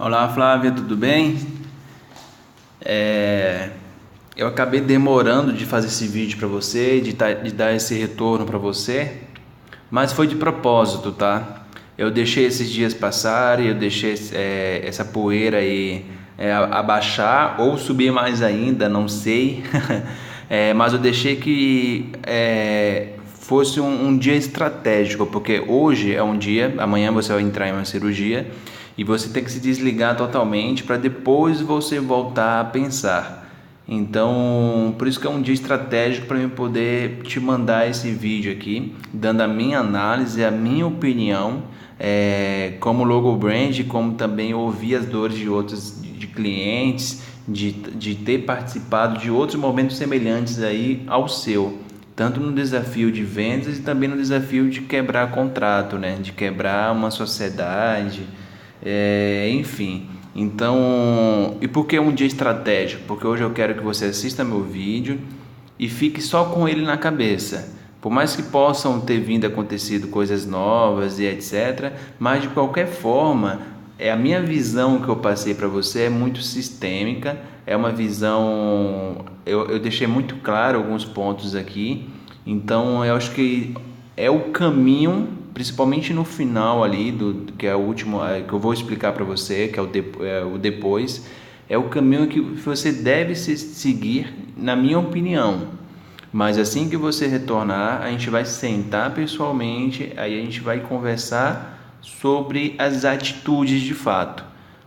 Olá Flávia, tudo bem? Eu acabei demorando de fazer esse vídeo para você, de dar esse retorno para você, mas foi de propósito, tá? Eu deixei esses dias passarem, eu deixei essa poeira aí abaixar ou subir mais ainda, não sei. Mas eu deixei que fosse um dia estratégico, porque hoje é um dia, amanhã você vai entrar em uma cirurgia e você tem que se desligar totalmente para depois você voltar a pensar. Então, por isso que é um dia estratégico para eu poder te mandar esse vídeo aqui, dando a minha análise, a minha opinião, como logo brand, como também ouvir as dores de outros de clientes, de ter participado de outros momentos semelhantes aí ao seu, tanto no desafio de vendas e também no desafio de quebrar contrato, né? De quebrar uma sociedade, enfim. Então, e por que um dia estratégico? Porque hoje eu quero que você assista meu vídeo e fique só com ele na cabeça. Por mais que possam ter vindo acontecido coisas novas e etc, mas de qualquer forma, a minha visão que eu passei para você é muito sistêmica, é uma visão, eu deixei muito claro alguns pontos aqui, então eu acho que é o caminho, principalmente no final ali, que é o último, que eu vou explicar para você, que é o depois, é o caminho que você deve seguir, na minha opinião. Mas assim que você retornar, a gente vai sentar pessoalmente, aí a gente vai conversar sobre as atitudes de fato.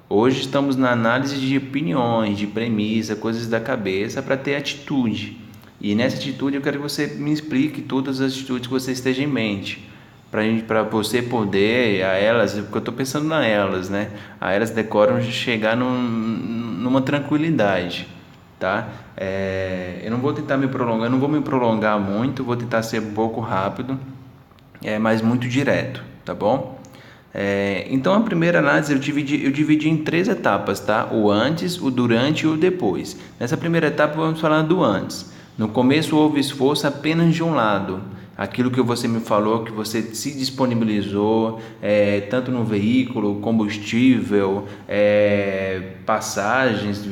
Hoje estamos na análise de opiniões, de premissa, coisas da cabeça para ter atitude. E nessa atitude eu quero que você me explique todas as atitudes que você esteja em mente, para você poder, a elas, porque eu estou pensando na elas, né? A elas decoram de chegar numa tranquilidade, tá? Eu não vou tentar me prolongar, eu não vou me prolongar muito, vou tentar ser um pouco rápido, mas muito direto, tá bom? Então a primeira análise eu dividi em três etapas, tá? O antes, o durante e o depois. Nessa primeira etapa vamos falar do antes. No começo houve esforço apenas de um lado. Aquilo que você me falou, que você se disponibilizou, tanto no veículo, combustível, passagens,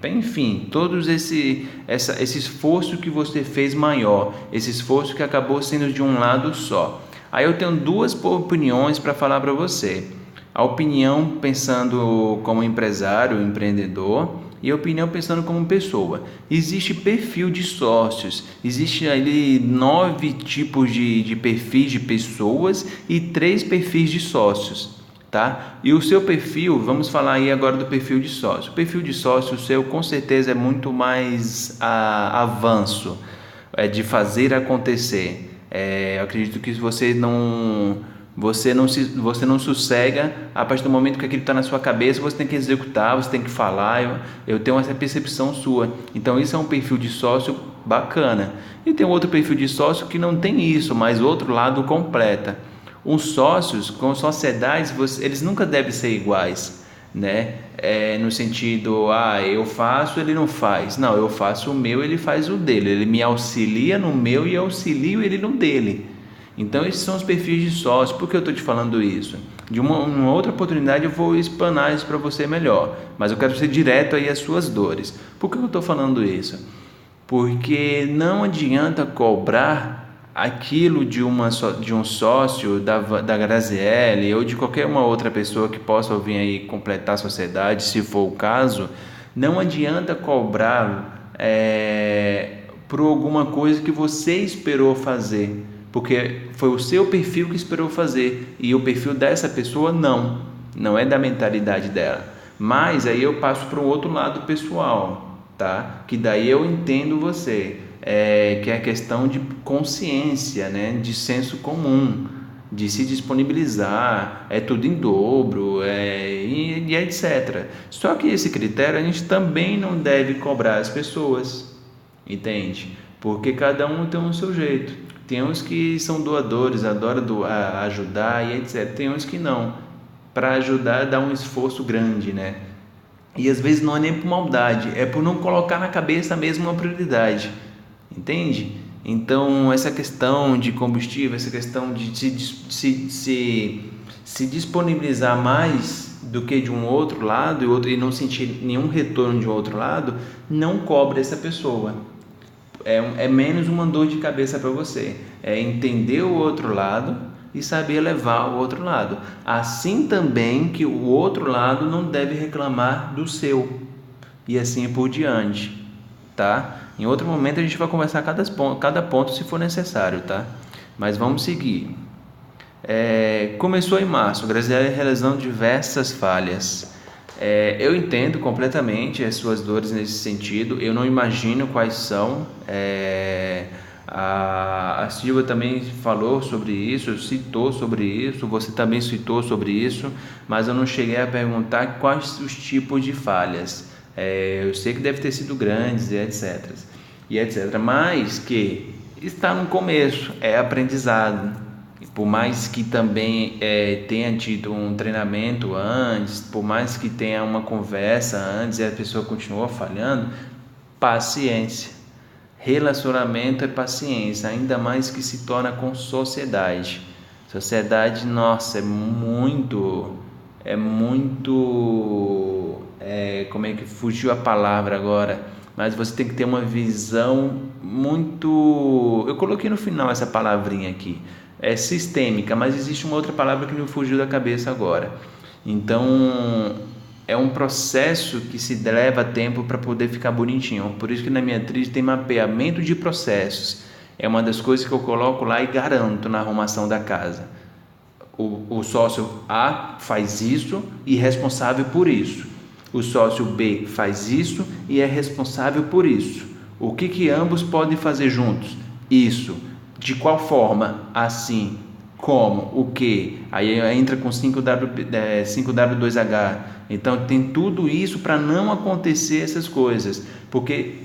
enfim, todos esse esforço que você fez maior, esse esforço que acabou sendo de um lado só. Aí eu tenho duas opiniões para falar para você. A opinião pensando como empresário, empreendedor, e a opinião pensando como pessoa. Existe perfil de sócios, existe ali 9 tipos de perfis de pessoas e 3 perfis de sócios, tá? E o seu perfil, vamos falar aí agora do perfil de sócio. O perfil de sócio seu com certeza é muito mais avanço, de fazer acontecer. Eu acredito que você não sossega a partir do momento que aquilo está na sua cabeça, você tem que executar, você tem que falar. Eu tenho essa percepção sua. Então isso é um perfil de sócio bacana. E tem outro perfil de sócio que não tem isso, mas o outro lado completa. Os sócios com sociedades, eles nunca devem ser iguais, né? No sentido, eu faço, ele não faz. Não, eu faço o meu, ele faz o dele. Ele me auxilia no meu e eu auxilio ele no dele. Então esses são os perfis de sócio. Por que eu estou te falando isso? De uma outra oportunidade eu vou explanar isso para você melhor, mas eu quero ser direto aí às suas dores. Por que eu estou falando isso? Porque não adianta cobrar aquilo de um sócio da Graziele ou de qualquer uma outra pessoa que possa vir aí completar a sociedade, se for o caso. Não adianta cobrar por alguma coisa que você esperou fazer, porque foi o seu perfil que esperou fazer e o perfil dessa pessoa não é da mentalidade dela. Mas aí eu passo para o outro lado pessoal, tá? Que daí eu entendo você, que é a questão de consciência, né? De senso comum, de se disponibilizar, é tudo em dobro, e etc. Só que esse critério a gente também não deve cobrar as pessoas, entende? Porque cada um tem o seu jeito. Tem uns que são doadores, adoram ajudar e etc. Tem uns que não. Para ajudar dá um esforço grande, né? E às vezes não é nem por maldade, é por não colocar na cabeça mesmo uma prioridade, entende? Então essa questão de combustível, essa questão de se se disponibilizar mais do que de um outro lado e não sentir nenhum retorno de um outro lado, não cobre essa pessoa. É menos uma dor de cabeça para você. É entender o outro lado e saber levar o outro lado. Assim também que o outro lado não deve reclamar do seu. E assim por diante, tá? Em outro momento a gente vai conversar cada ponto se for necessário, tá? Mas vamos seguir. Começou em março, Graziele realizando diversas falhas. Eu entendo completamente as suas dores nesse sentido, eu não imagino quais são. A Silvia também falou sobre isso, citou sobre isso, você também citou sobre isso, mas eu não cheguei a perguntar quais os tipos de falhas. Eu sei que deve ter sido grandes e etc, mas que está no começo, é aprendizado. Por mais que também tenha tido um treinamento antes, por mais que tenha uma conversa antes e a pessoa continua falhando, paciência. Relacionamento é paciência, ainda mais que se torna com sociedade. Sociedade, nossa, como é que fugiu a palavra agora? Mas você tem que ter uma visão muito... Eu coloquei no final essa palavrinha aqui. É sistêmica, mas existe uma outra palavra que me fugiu da cabeça agora. Então, é um processo que se leva tempo para poder ficar bonitinho. Por isso que na minha trilha tem mapeamento de processos. É uma das coisas que eu coloco lá e garanto na arrumação da casa. O sócio A faz isso e é responsável por isso. O sócio B faz isso e é responsável por isso. O que ambos podem fazer juntos? Isso. De qual forma? Assim. Como? O que? Aí entra com 5W2H. Então tem tudo isso para não acontecer essas coisas, porque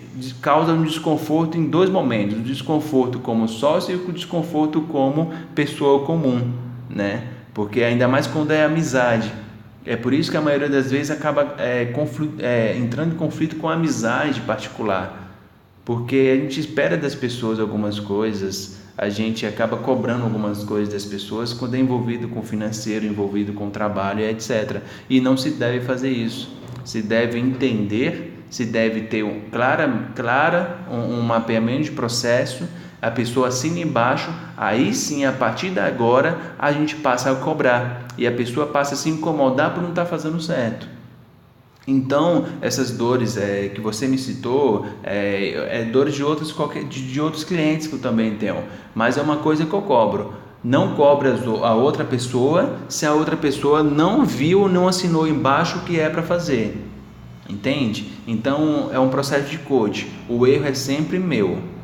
causa um desconforto em dois momentos: o desconforto como sócio e o desconforto como pessoa comum, né? Porque ainda mais quando é amizade. É por isso que a maioria das vezes acaba entrando em conflito com a amizade particular, porque a gente espera das pessoas algumas coisas, a gente acaba cobrando algumas coisas das pessoas quando é envolvido com financeiro, envolvido com trabalho, etc. E não se deve fazer isso. Se deve entender, se deve ter um mapeamento de processo, a pessoa assina embaixo, aí sim, a partir de agora, a gente passa a cobrar. E a pessoa passa a se incomodar por não estar fazendo certo. Então, essas dores que você me citou, dores de outros clientes que eu também tenho, mas é uma coisa que eu cobro. Não cobra a outra pessoa se a outra pessoa não viu, não assinou embaixo o que é para fazer, entende? Então, é um processo de coach. O erro é sempre meu.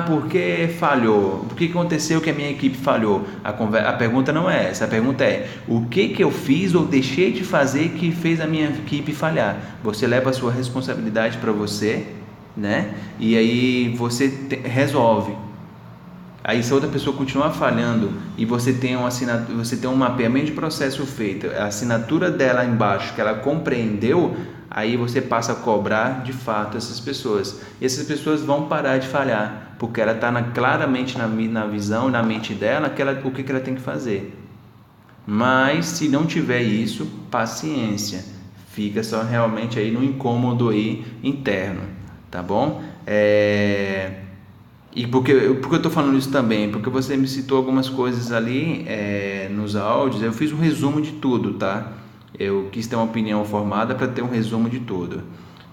Por que falhou? Por que aconteceu que a minha equipe falhou? A pergunta não é essa, a pergunta é: o que eu fiz ou deixei de fazer que fez a minha equipe falhar? Você leva a sua responsabilidade para você, né? E aí você resolve. Aí se a outra pessoa continuar falhando e você tem um mapeamento de processo feito, a assinatura dela embaixo que ela compreendeu, aí você passa a cobrar de fato essas pessoas. E essas pessoas vão parar de falhar, porque ela está claramente na visão, na mente dela, o que ela tem que fazer. Mas se não tiver isso, paciência. Fica só realmente aí no incômodo aí interno, tá bom? E por que eu estou falando isso também? Porque você me citou algumas coisas ali nos áudios. Eu fiz um resumo de tudo, tá? Eu quis ter uma opinião formada para ter um resumo de tudo.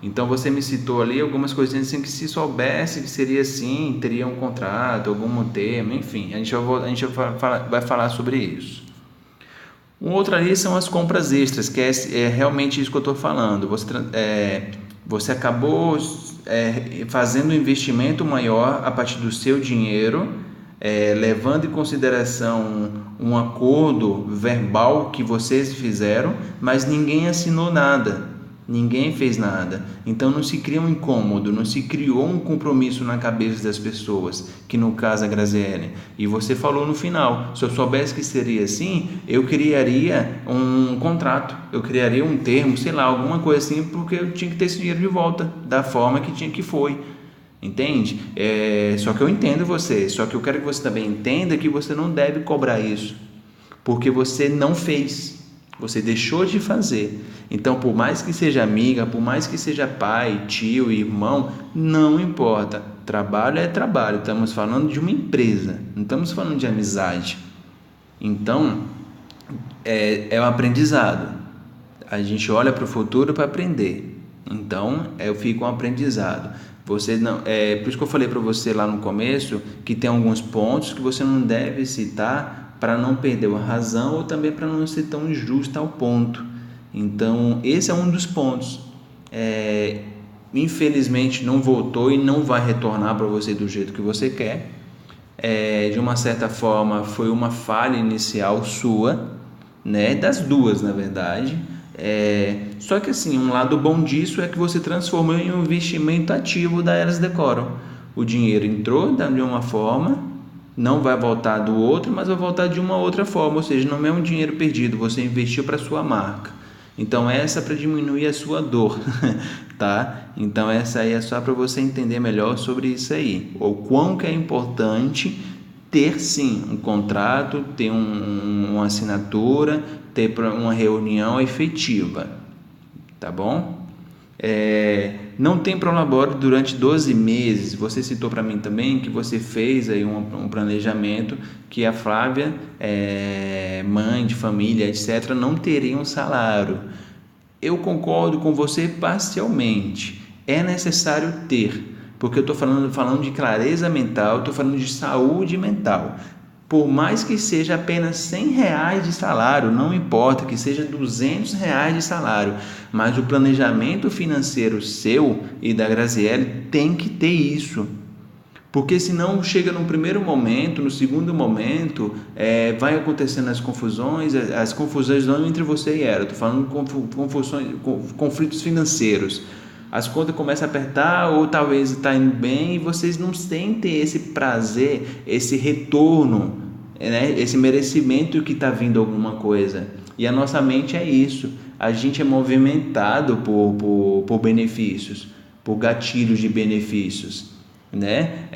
Então você me citou ali algumas coisinhas assim que, se soubesse que seria assim, teria um contrato, algum termo, enfim, a gente vai falar sobre isso. Um outro ali são as compras extras, que é realmente isso que eu estou falando. Você acabou fazendo um investimento maior a partir do seu dinheiro, levando em consideração um acordo verbal que vocês fizeram, mas ninguém assinou nada, ninguém fez nada. Então não se cria um incômodo, não se criou um compromisso na cabeça das pessoas, que no caso a Graziele. E você falou no final: se eu soubesse que seria assim, eu criaria um contrato, eu criaria um termo, sei lá, alguma coisa assim, porque eu tinha que ter esse dinheiro de volta da forma que foi. Entende? Só que eu entendo você, só que eu quero que você também entenda que você não deve cobrar isso, porque você não fez, você deixou de fazer. Então, por mais que seja amiga, por mais que seja pai, tio, irmão, não importa. Trabalho é trabalho. Estamos falando de uma empresa, não estamos falando de amizade. Então, é um aprendizado. A gente olha para o futuro para aprender. Então, fica um aprendizado. Você não, por isso que eu falei para você lá no começo que tem alguns pontos que você não deve citar para não perder a razão ou também para não ser tão injusto ao ponto. Então, esse é um dos pontos. Infelizmente, não voltou e não vai retornar para você do jeito que você quer. De uma certa forma, foi uma falha inicial sua, né? Das duas, na verdade. Só que assim, um lado bom disso é que você transformou em um investimento ativo da Eras Decoro. O dinheiro entrou de uma forma, não vai voltar do outro, mas vai voltar de uma outra forma, ou seja, não é um dinheiro perdido, você investiu para sua marca. Então essa é para diminuir a sua dor, tá? Então essa aí é só para você entender melhor sobre isso aí, o quão que é importante ter sim um contrato, ter uma assinatura, ter uma reunião efetiva, tá bom? Não tem prolabore durante 12 meses. Você citou para mim também que você fez aí um planejamento que a Flávia, mãe de família, etc., não teria um salário. Eu concordo com você parcialmente. É necessário ter, porque eu estou falando de clareza mental, estou falando de saúde mental. Por mais que seja apenas R$100 de salário, não importa, que seja R$200 de salário, mas o planejamento financeiro seu e da Graziele tem que ter isso. Porque senão chega no primeiro momento, no segundo momento, vai acontecendo as confusões não entre você e ela, estou falando conflitos financeiros. As contas começam a apertar ou talvez está indo bem e vocês não sentem esse prazer, esse retorno, né? Esse merecimento que está vindo alguma coisa. E a nossa mente é isso, a gente é movimentado por benefícios, por gatilhos de benefícios, né?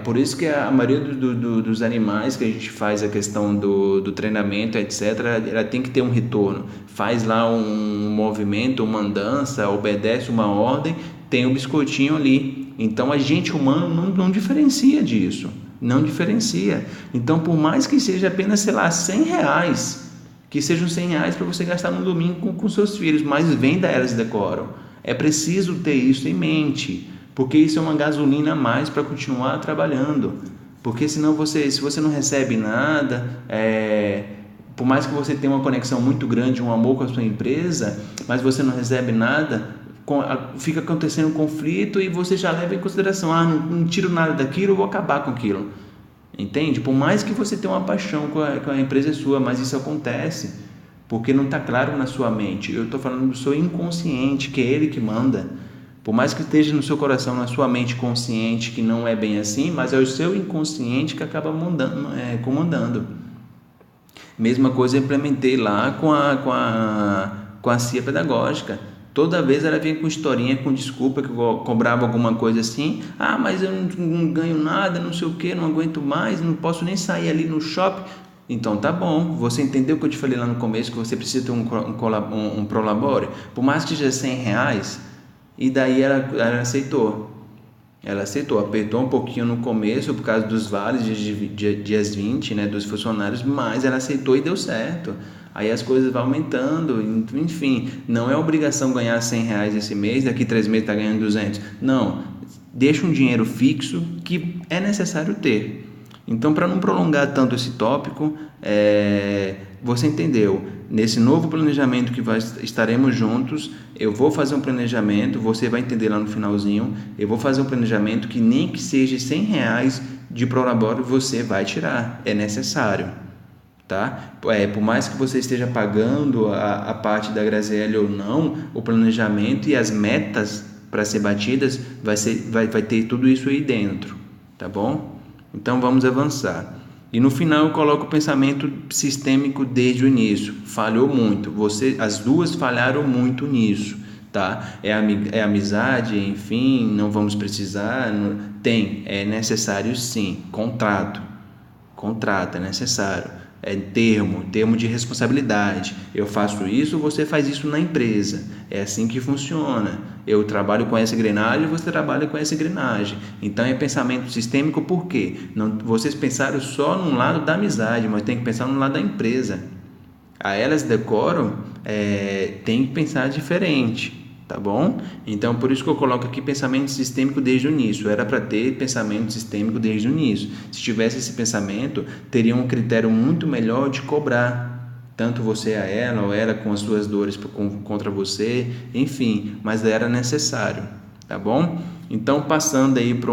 Por isso que a maioria dos animais que a gente faz a questão do treinamento, etc., ela tem que ter um retorno. Faz lá um movimento, uma dança, obedece uma ordem, tem um biscoitinho ali. Então a gente humano não diferencia disso, não diferencia. Então, por mais que seja apenas, sei lá, R$100, que sejam R$100 para você gastar no domingo com seus filhos, mas vem da Eras Decoro. É preciso ter isso em mente, porque isso é uma gasolina a mais para continuar trabalhando. Porque senão se você não recebe nada, por mais que você tenha uma conexão muito grande, um amor com a sua empresa, mas você não recebe nada, fica acontecendo um conflito e você já leva em consideração, não tiro nada daquilo, eu vou acabar com aquilo. Entende? Por mais que você tenha uma paixão com a empresa sua, mas isso acontece porque não está claro na sua mente. Eu estou falando do seu inconsciente, que é ele que manda. Por mais que esteja no seu coração, na sua mente consciente, que não é bem assim, mas é o seu inconsciente que acaba comandando. Mesma coisa eu implementei lá com a CIA pedagógica. Toda vez ela vinha com historinha, com desculpa, que eu cobrava alguma coisa assim. Mas eu não ganho nada, não sei o que, não aguento mais, não posso nem sair ali no shopping. Então tá bom, você entendeu o que eu te falei lá no começo, que você precisa ter um prolabore? Por mais que seja R$100, e daí ela aceitou. Ela aceitou, apertou um pouquinho no começo por causa dos vales dias 20, né, dos funcionários, mas ela aceitou e deu certo. Aí as coisas vão aumentando, enfim, não é obrigação ganhar R$100 esse mês, daqui 3 meses está ganhando 200. Não, deixa um dinheiro fixo que é necessário ter. Então, para não prolongar tanto esse tópico, você entendeu? Nesse novo planejamento que estaremos juntos, eu vou fazer um planejamento, você vai entender lá no finalzinho, eu vou fazer um planejamento que nem que seja R$100 de prolabore você vai tirar, é necessário, tá? Por mais que você esteja pagando a parte da Graziele ou não, o planejamento e as metas para ser batidas vai ter tudo isso aí dentro, tá bom? Então vamos avançar. E no final eu coloco o pensamento sistêmico desde o início. Falhou muito. As duas falharam muito nisso, tá? É amizade, enfim, não vamos precisar. É necessário sim. Contrato é necessário. termo de responsabilidade. Eu faço isso, você faz isso na empresa. É assim que funciona. Eu trabalho com essa engrenagem, você trabalha com essa engrenagem. Então é pensamento sistêmico. Por quê? Não, vocês pensaram só no lado da amizade, mas tem que pensar no lado da empresa. A Elas Decoram tem que pensar diferente, tá bom? Então por isso que eu coloco aqui pensamento sistêmico desde o início. Era para ter pensamento sistêmico desde o início. Se tivesse esse pensamento, teria um critério muito melhor de cobrar tanto você a ela ou ela com as suas dores contra você, enfim, mas era necessário, tá bom? Então passando aí para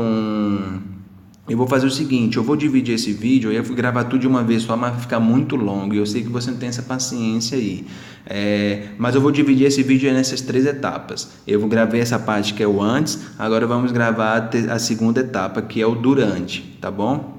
eu vou fazer o seguinte, eu vou dividir esse vídeo, eu vou gravar tudo de uma vez só, mas vai ficar muito longo, e eu sei que você não tem essa paciência aí. Mas eu vou dividir esse vídeo nessas 3 etapas. Eu vou gravar essa parte que é o antes, agora vamos gravar a segunda etapa, que é o durante, tá bom?